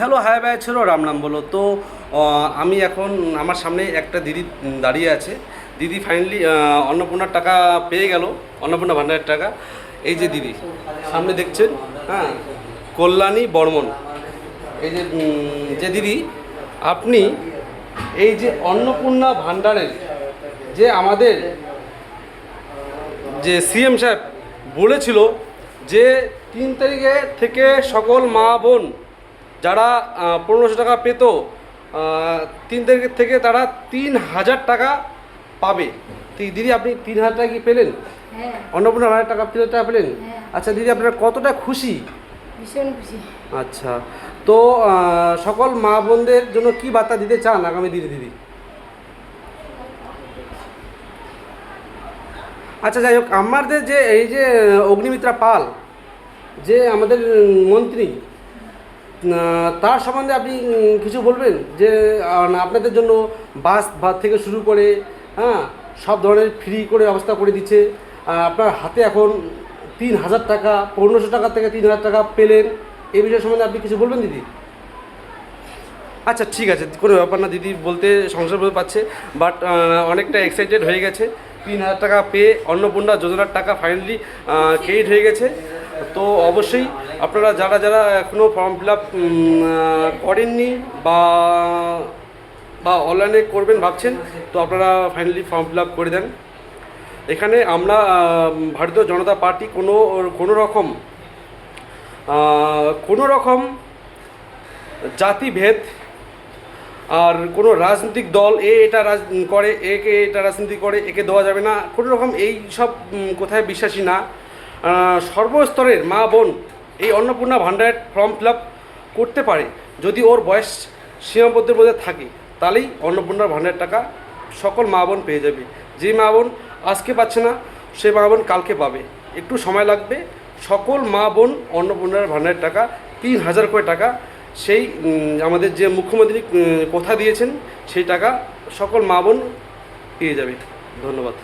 Hello hi ভাই ছিল রাম নাম বলো তো। আমি এখন আমার সামনে একটা দিদি দাঁড়িয়ে আছে। দিদি ফাইনালি অন্নপূর্ণার টাকা পেয়ে গেল, অন্নপূর্ণা ভান্ডারের টাকা। এই যে দিদি সামনে দেখছেন, হ্যাঁ, কল্যাণী বর্মন। এই যে যে দিদি, আপনি এই যে অন্নপূর্ণা ভান্ডারের যে আমাদের যে সিএম সাহেব বলেছিল যে 3 তারিখে থেকে সকল মা বোন যারা 1500 টাকা পেত, 3 তারিখের থেকে তারা 3000 টাকা পাবে। দিদি আপনি 3000 টাকা কি পেলেন? হ্যাঁ। অন্নপূর্ণা ভাড়ার টাকা 3000 টাকা পেলেন? হ্যাঁ। আচ্ছা দিদি, আপনারা কতটা খুশি? ভীষণ খুশি। আচ্ছা, তো সকল মা বোনদের জন্য কি বার্তা দিতে চান আগামী দিনে দিদি? আচ্ছা যাই হোক, আমাদের যে এই যে অগ্নিমিত্রা পাল যে আমাদের মন্ত্রী, তার সম্বন্ধে আপনি কিছু বলবেন? যে আপনাদের জন্য বাস ভাত থেকে শুরু করে, হ্যাঁ, সব ধরনের ফ্রি করে ব্যবস্থা করে দিচ্ছে। আপনার হাতে এখন 3000 টাকা, 1500 টাকা থেকে 3000 টাকা পেলেন। এই বিষয় সম্বন্ধে আপনি কিছু বলবেন দিদি? আচ্ছা ঠিক আছে, কোনো ব্যাপার না দিদি, বলতে সংসার বলতে পারছে, বাট অনেকটা এক্সাইটেড হয়ে গেছে। 3000 টাকা পেয়ে অন্নপূর্ণা যোজনার টাকা ফাইনালি ক্রেডিট হয়ে গেছে। তো অবশ্যই আপনারা যারা যারা এখনও ফর্ম ফিল আপ করেননি বা বা অনলাইনে করবেন ভাবছেন, তো আপনারা ফাইনালি ফর্ম ফিল আপ করে দেন। এখানে আমরা ভারতীয় জনতা পার্টি কোনো রকম জাতিভেদ আর কোনো রাজনৈতিক দল এটা করে, একে এটা রাজনীতি করে, একে দেওয়া যাবে না, কোনো রকম এই সব কোথায় বিশ্বাসী না। সর্বস্তরের মা বোন এই অন্নপূর্ণা ভান্ডারের ফর্ম ফিল আপ করতে পারে, যদি ওর বয়স সীমাবদ্ধের মধ্যে থাকে, তাহলেই অন্নপূর্ণার ভান্ডারের টাকা সকল মা বোন পেয়ে যাবে। যে মা বোন আজকে পাচ্ছে না, সে মা বোন কালকে পাবে, একটু সময় লাগবে। সকল মা বোন অন্নপূর্ণার ভান্ডারের টাকা 3000 করে টাকা, সেই আমাদের যে মুখ্যমন্ত্রী কথা দিয়েছেন সেই টাকা সকল মা বোন পেয়ে যাবে। ধন্যবাদ।